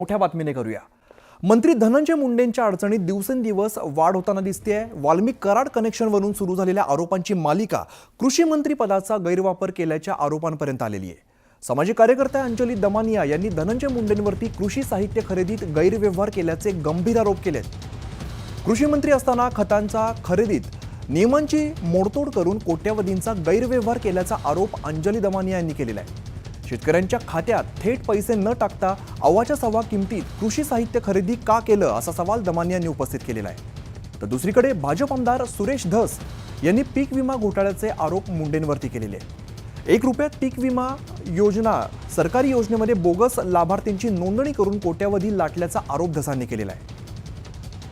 मोठ्या बातमीने करूया। मंत्री धनंजय मुंडेंच्या अडचणीत दिवसेंदिवस वाढ होताना दिसतेय। वाल्मिक कराड कनेक्शनवरून सुरू झालेल्या आरोपांची मालिका कृषी मंत्री पदाचा गैरवापर केल्याच्या आरोपांपर्यंत आलेली आहे। सामाजिक कार्यकर्त्या अंजली दमानिया यांनी धनंजय मुंडेंवरती कृषी साहित्य खरेदीत गैरव्यवहार केल्याचे गंभीर आरोप केलेत। कृषी मंत्री असताना खतांचा खरेदीत नियमांची मोडतोड करून कोट्यवधींचा गैरव्यवहार केल्याचा आरोप अंजली दमानिया यांनी केलेला आहे। शेतकऱ्यांच्या खात्यात थेट पैसे न टाकता अव्वाच्या सव्वा किमतीत कृषी साहित्य खरेदी का केलं असा सवाल दमानिया यांनी उपस्थित केलेला आहे। तर दुसरीकडे भाजप आमदार सुरेश धस यांनी पीक विमा घोटाळ्याचे आरोप मुंडेंवरती केलेले आहेत। 1 रुपयात पीक विमा योजना सरकारी योजनेमध्ये बोगस लाभार्थींची नोंदणी करून कोट्यवधी लाटल्याचा आरोप धसांनी केलेला आहे।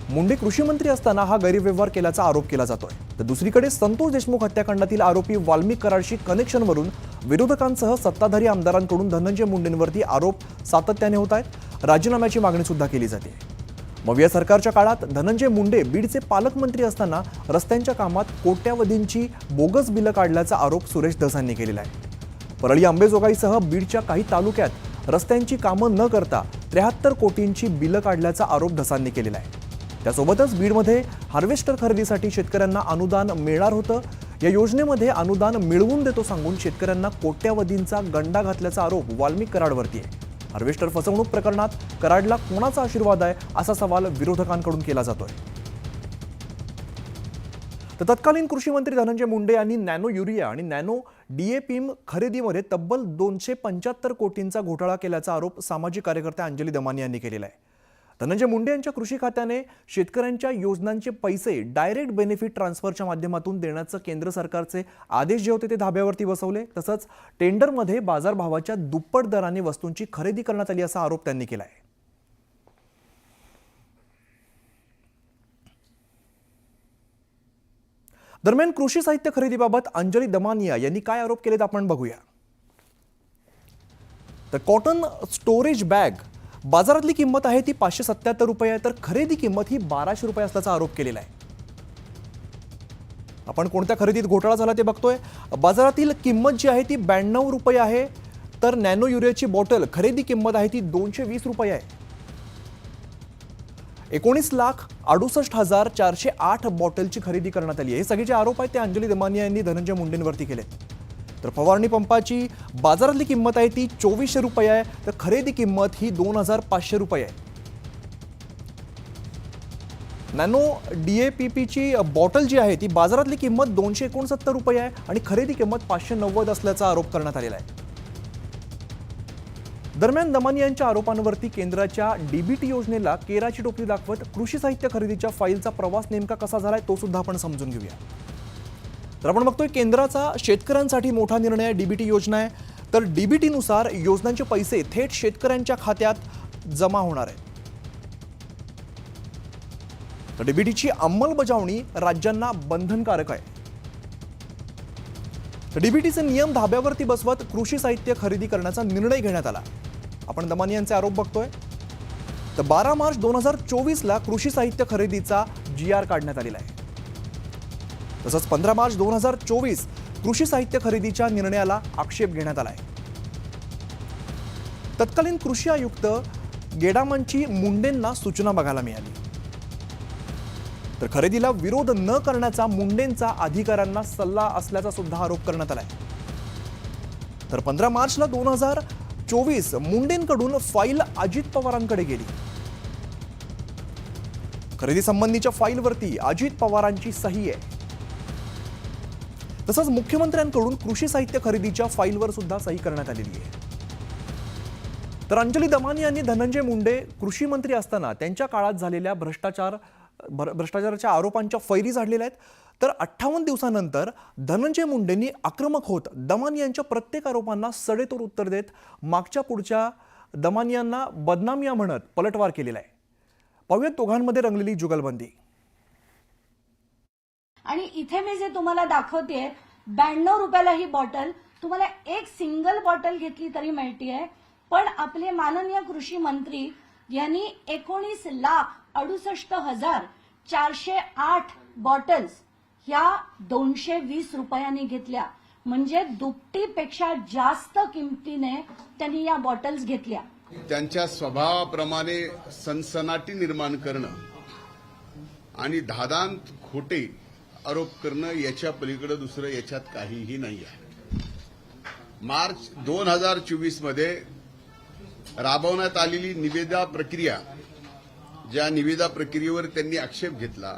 मुंडे कृषी मंत्री असताना हा गैरव्यवहार केल्याचा आरोप केला जातोय। तर दुसरीकडे संतोष देशमुख हत्याकांडातील आरोपी वाल्मिक कराडशी कनेक्शनवरून विरोधकांसह सत्ताधारी आमदारांकडून धनंजय मुंडेंवरती आरोप सातत्याने होत आहेत। राजीनाम्याची मागणी सुद्धा केली जाते। मविया सरकारच्या काळात धनंजय मुंडे बीडचे पालकमंत्री असताना रस्त्यांच्या कामात कोट्यवधींची बोगस बिलं काढल्याचा आरोप सुरेश धस यांनी केलेला आहे। परळी अंबेजोगाईसह बीडच्या काही तालुक्यात रस्त्यांची कामं न करता 73 कोटींची बिलं काढल्याचा आरोप धसांनी केलेला आहे। त्यासोबतच बीडमध्ये हार्वेस्टर खरेदीसाठी शेतकऱ्यांना अनुदान मिळणार होतं। या योजनेमध्ये अनुदान मिळवून देतो सांगून शेतकऱ्यांना कोट्यवधींचा गंडा घातल्याचा आरोप वाल्मिक कराडवरती आहे। हार्वेस्टर फसवणूक प्रकरणात कराडला कोणाचा आशीर्वाद आहे असा सवाल विरोधकांकडून केला जातोय। तर तत्कालीन कृषी मंत्री धनंजय मुंडे यांनी नॅनो युरिया आणि नॅनो DAP खरेदीमध्ये तब्बल 275 कोटींचा घोटाळा केल्याचा आरोप सामाजिक कार्यकर्त्या अंजली दमानिया यांनी केलेला आहे। धनंजय मुंडे यांच्या कृषी खात्याने शेतकऱ्यांच्या योजनांचे पैसे डायरेक्ट बेनिफिट ट्रान्सफरच्या माध्यमातून देण्याचे केंद्र सरकारचे आदेश जे होते ते धाब्यावरती बसवले। तसंच टेंडरमध्ये बाजारभावाच्या दुप्पट दराने वस्तूंची खरेदी करण्यात आली असा आरोप त्यांनी केला आहे। दरम्यान कृषी साहित्य खरेदीबाबत अंजली दमानिया यांनी काय आरोप केलेत आपण बघूया। तर कॉटन स्टोरेज बॅग बाजारातली किंमत आहे ती 577 रुपये आहे, तर खरेदी किंमत ही 1200 रुपये असल्याचा आरोप केलेला आहे। आपण कोणत्या खरेदीत घोटाळा झाला ते बघतोय। बाजारातील किंमत जी आहे ती 92 रुपये आहे, तर नॅनो युरियाची बॉटल खरेदी किंमत आहे ती 220 रुपये आहे। 19,68,408 बॉटलची खरेदी करण्यात आली आहे। हे सगळे जे आरोप आहेत ते अंजली दमानिया यांनी धनंजय मुंडेंवरती केले। तर फवारणी पंपाची बाजारातली किंमत आहे ती 2400 रुपये आहे, तर खरेदी किंमत ही 2500 रुपये आहे। नॅनो DAPची बॉटल जी आहे ती बाजारातली किंमत 269 रुपये आहे आणि खरेदी किंमत 590 असल्याचा आरोप करण्यात आलेला आहे। दरम्यान दमानिया यांच्या आरोपांवरती केंद्राच्या DBT योजनेला केराची टोपली दाखवत कृषी साहित्य खरेदीच्या फाईलचा प्रवास नेमका कसा झालाय तो सुद्धा आपण समजून घेऊया। तर आपण बघतोय केंद्राचा शेतकऱ्यांसाठी मोठा निर्णय आहे, DBT योजना आहे। तर DBT नुसार योजनांचे पैसे थेट शेतकऱ्यांच्या खात्यात जमा होणार आहेत। तर DBTची अंमलबजावणी राज्यांना बंधनकारक आहे। तर DBTचे नियम धाब्यावरती बसवत कृषी साहित्य खरेदी करण्याचा निर्णय घेण्यात आला। आपण दमानिया यांचे आरोप बघतोय। तर 12 मार्च 2024 ला कृषी साहित्य खरेदीचा GR काढण्यात आलेला आहे। तसंच 15 मार्च 2024 कृषी साहित्य खरेदीच्या निर्णयाला आक्षेप घेण्यात आला आहे। तत्कालीन कृषी आयुक्त गेडामांची मुंडेंना सूचना बघायला मिळाली। तर खरेदीला विरोध न करण्याचा मुंडेंचा अधिकाऱ्यांना सल्ला असल्याचा सुद्धा आरोप करण्यात आलाय। तर 15 मार्चला 2024 मुंडेंकडून फाईल अजित पवारांकडे गेली। खरेदी संबंधीच्या फाईलवरती अजित पवारांची सही आहे। तसंच मुख्यमंत्र्यांकडून कृषी साहित्य खरेदीच्या फाईलवर सुद्धा सही करण्यात आलेली आहे। तर अंजली दमानिया यांनी धनंजय मुंडे कृषी मंत्री असताना त्यांच्या काळात झालेल्या भ्रष्टाचाराच्या आरोपांच्या फैरी झाडलेल्या आहेत। तर 58 दिवसानंतर धनंजय मुंडेंनी आक्रमक होत दमानिया यांच्या प्रत्येक आरोपांना सडेतोड उत्तर देत मागच्या पुढच्या दमानियांना बदनामिया म्हणत पलटवार केलेला आहे। पाहूयात दोघांमध्ये रंगलेली जुगलबंदी। आणि इथे मी जे तुम्हाला दाखवतेय 92 रुपयाला ही बॉटल तुम्हाला एक सिंगल बॉटल घेतली तरी मिळतीये। पण आपले माननीय कृषी मंत्री यांनी 19,68,408 बॉटल्स ह्या 220 रुपयांनी घेतल्या। म्हणजे दुपटीपेक्षा जास्त किमतीने त्यांनी या बॉटल्स घेतल्या। त्यांच्या स्वभावाप्रमाणे सनसनाटी निर्माण करणं आणि धादांत खोटे आरोप करणं याच्या पलीकडे दुसरं याच्यात काहीही नाही आहे. मार्च 2024 मध्ये राबवण्यात आलेली निविदा प्रक्रिया, ज्या निविदा प्रक्रियेवर त्यांनी आक्षेप घेतला,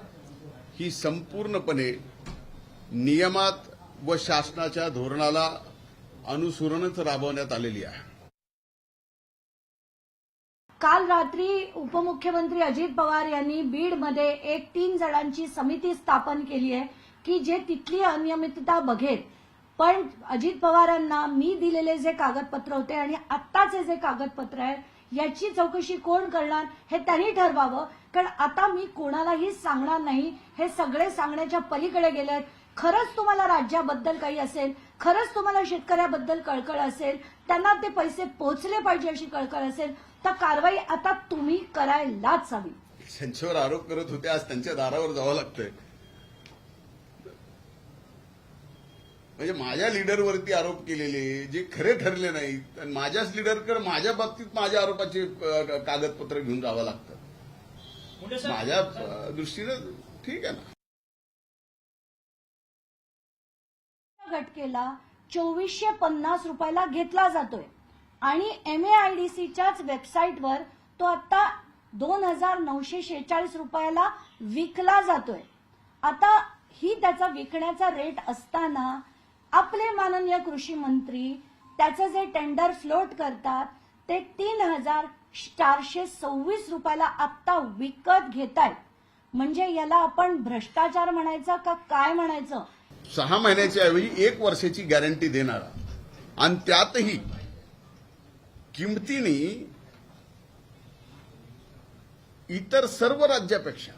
ही संपूर्णपणे नियमात व शासनाच्या धोरणाला अनुसरूनच राबवण्यात आलेली आहे. काल रात्री उपमुख्यमंत्री अजित पवार यांनी बीडमध्ये एक 3 जणांची समिती स्थापन केली आहे की जे तिथली अनियमितता बघेल. पण अजित पवारांना मी दिलेले जे कागदपत्र होते आणि आत्ताचे जे कागदपत्र आहे याची चौकशी कोण करणार हे त्यांनी ठरवावं. कारण आता मी कोणालाही सांगणार नाही, हे सगळे सांगण्याच्या पलीकडे गेले आहेत. खरंच तुम्हाला राज्याबद्दल काही असेल, खरंच तुम्हाला शेतकऱ्याबद्दल कळकळ असेल, त्यांना ते पैसे पोहोचले पाहिजे अशी कळकळ असेल, तर कारवाई आता तुम्ही करायलाच हवी. त्यांच्यावर आरोप करत होते, आज त्यांच्या दारावर जावं लागतंय. म्हणजे माझ्या लीडरवरती आरोप केलेले जे खरे ठरले नाहीत आणि माझ्याच लीडरकडे माझ्या बाबतीत माझ्या आरोपाचे कागदपत्र घेऊन जावं लागतं. माझ्या दृष्टीनं ठीक आहे ना. घटकेला 2450 रुपयाला घेतला जातोय आणि MAIDCच्याच वेबसाईटवर तो आता 2946 रुपयाला विकला जातोय. आता ही त्याचा विकण्याचा रेट असताना आपले माननीय कृषी मंत्री त्याचं जे टेंडर फ्लोट करतात ते 3426 रुपयाला आत्ता विकत घेतायत. म्हणजे याला आपण भ्रष्टाचार म्हणायचा का काय म्हणायचं? 6 महिन्याच्या ऐवजी 1 वर्षाची गॅरंटी देणारा आणि त्यातही किमतीने इतर सर्व राज्यापेक्षा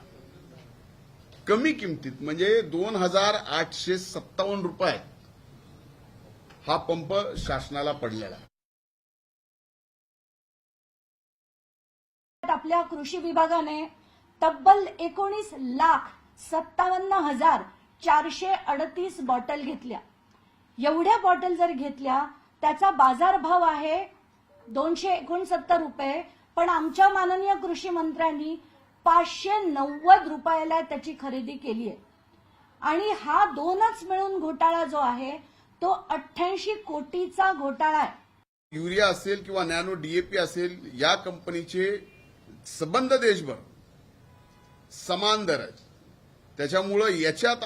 कमी किमतीत म्हणजे 2857 रुपये हा पंप शासनाला पडलेला आहे. आपल्या कृषी विभागाने तब्बल 19,57,438 बॉटल घेतल्या. एवढ्या बॉटल जर घेतल्या त्याचा बाजारभाव आहे 269 रुपये, पण आमच्या माननीय कृषी मंत्र्यांनी 590 रुपयाला त्याची खरेदी केली आहे. आणि हा दोनच मिळून घोटाळा जो आहे तो 88 कोटीचा घोटाळा आहे. युरिया असेल किंवा नॅनो DAP असेल, या कंपनीचे संबंध देशभर समान दर आहेत. त्याच्यामुळं याच्यात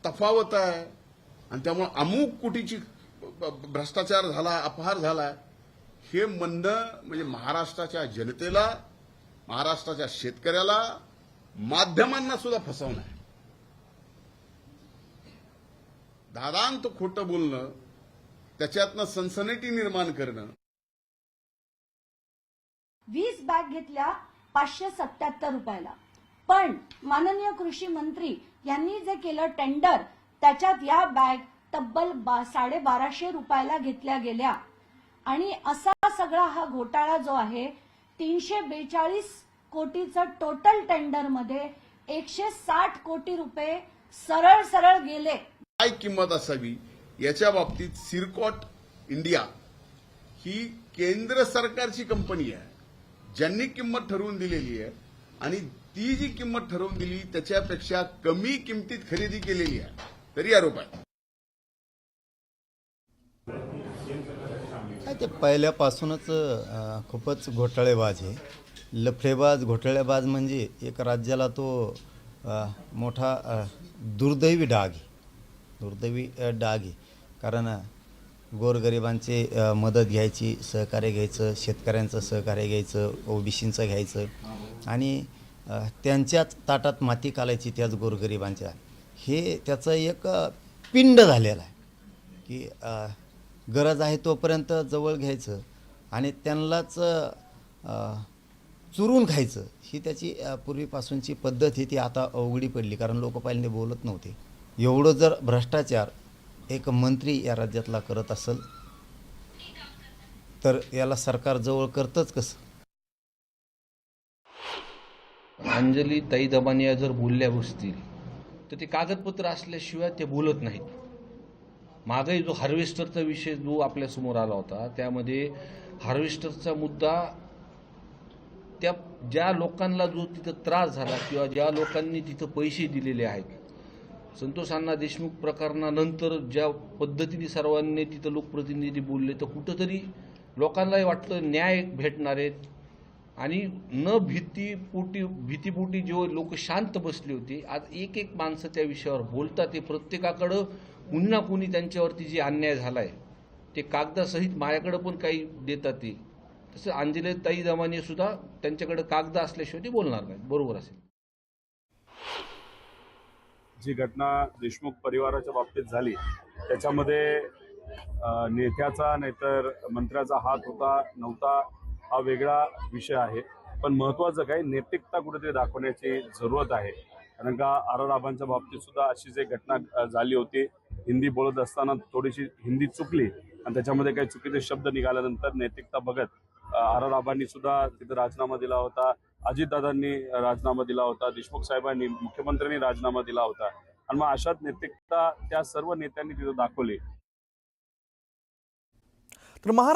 तफावत आहे आणि त्यामुळे अमुक कोटीची भ्रष्टाचार झाला, अपहार झाला, हे म्हणणं म्हणजे महाराष्ट्राच्या जनतेला, महाराष्ट्राच्या शेतकऱ्याला, माध्यमांना सुद्धा फसवणं आहे. दादांत खोटं बोलणं, त्याच्यातनं सनसनाटी निर्माण करणं. 20 बॅग घेतल्या 577 रुपयाला. पण माननीय कृषी मंत्री यांनी जे केलं टेंडर त्याच्यात या बॅग तब्बल 1250 रुपयाला घेतल्या गेल्या. आणि असा सगळा हा घोटाळा जो आहे 342 कोटीचं टोटल टेंडरमध्ये 160 कोटी रुपये सरळ सरळ गेले. काय किंमत असावी याच्या बाबतीत सिरकॉट इंडिया ही केंद्र सरकारची कंपनी आहे, ज्यांनी किंमत ठरवून दिलेली आहे आणि ती जी किंमत ठरवून दिली त्याच्यापेक्षा कमी किमतीत खरेदी केलेली आहे, तरी आरोप आहे. ते पहिल्यापासूनच खूपच घोटाळेबाज आहे. लफडेबाज, घोटाळेबाज म्हणजे एक राज्याला तो मोठा दुर्दैवी डाग आहे. दुर्दैवी डाग आहे. कारण गोरगरिबांची मदत घ्यायची, सहकार्य घ्यायचं, शेतकऱ्यांचं सहकार्य घ्यायचं, ओबीसींचं घ्यायचं आणि त्यांच्याच ताटात माती कालायची त्याच गोरगरिबांच्या. हे त्याचं एक पिंड झालेलं आहे की गरज आहे तोपर्यंत जवळ घ्यायचं आणि त्यांनाच चुरून खायचं, ही त्याची पूर्वीपासूनची पद्धत आहे. ती आता अवघडी पडली कारण लोक पहिल्यांदा बोलत नव्हते. एवढं जर भ्रष्टाचार एक मंत्री या राज्यातला करत असेल तर याला सरकार जवळ करतंच कसं? अंजली ताई दबानिया जर बोलल्या बसतील तर ते कागदपत्र असल्याशिवाय ते बोलत नाहीत. मागही जो हार्वेस्टरचा विषय जो आपल्यासमोर आला होता त्यामध्ये हार्वेस्टरचा मुद्दा त्या ज्या लोकांना जो तिथं त्रास झाला किंवा ज्या लोकांनी तिथं पैसे दिलेले आहेत, संतोष अण्णा देशमुख प्रकरणानंतर ज्या पद्धतीने सर्वांनी तिथं लोकप्रतिनिधी बोलले, तर कुठंतरी लोकांनाही वाटलं न्याय भेटणार आहेत आणि न भीतीपोटी जे लोक शांत बसले होते, आज एक एक माणसं त्या विषयावर बोलतात. ते प्रत्येकाकडं पुन्हा कुणी त्यांच्यावरती जे अन्याय झाला आहे ते कागदासहित माझ्याकडं पण काही देतात. ते तसं अंजलीताई दमाने सुद्धा त्यांच्याकडे कागद असल्याशिवाय ते बोलणार नाहीत. बरोबर असेल. जी घटना देशमुख परिवाराच्या बाबतीत झाली त्याच्यामध्ये नेत्याचा नाहीतर मंत्र्याचा हात होता नव्हता हा वेगळा विषय आहे, पण महत्त्वाचं काय नैतिकता कुठेतरी दाखवण्याची जरूरत आहे. कारण का आबांच्या बाबतीत सुद्धा अशीच एक घटना झाली होती. हिंदी बोलत असताना थोडीशी हिंदी चुकली आणि त्याच्यामध्ये काही चुकीचे शब्द निघाल्यानंतर नैतिकता बघत आबांनी सुद्धा तिथं राजीनामा दिला होता, अजितदादांनी राजीनामा दिला होता, देशमुख साहेबांनी मुख्यमंत्र्यांनी राजीनामा दिला होता आणि मग अशात नैतिकता त्या सर्व नेत्यांनी तिथं दाखवली. तर महाराष्ट्र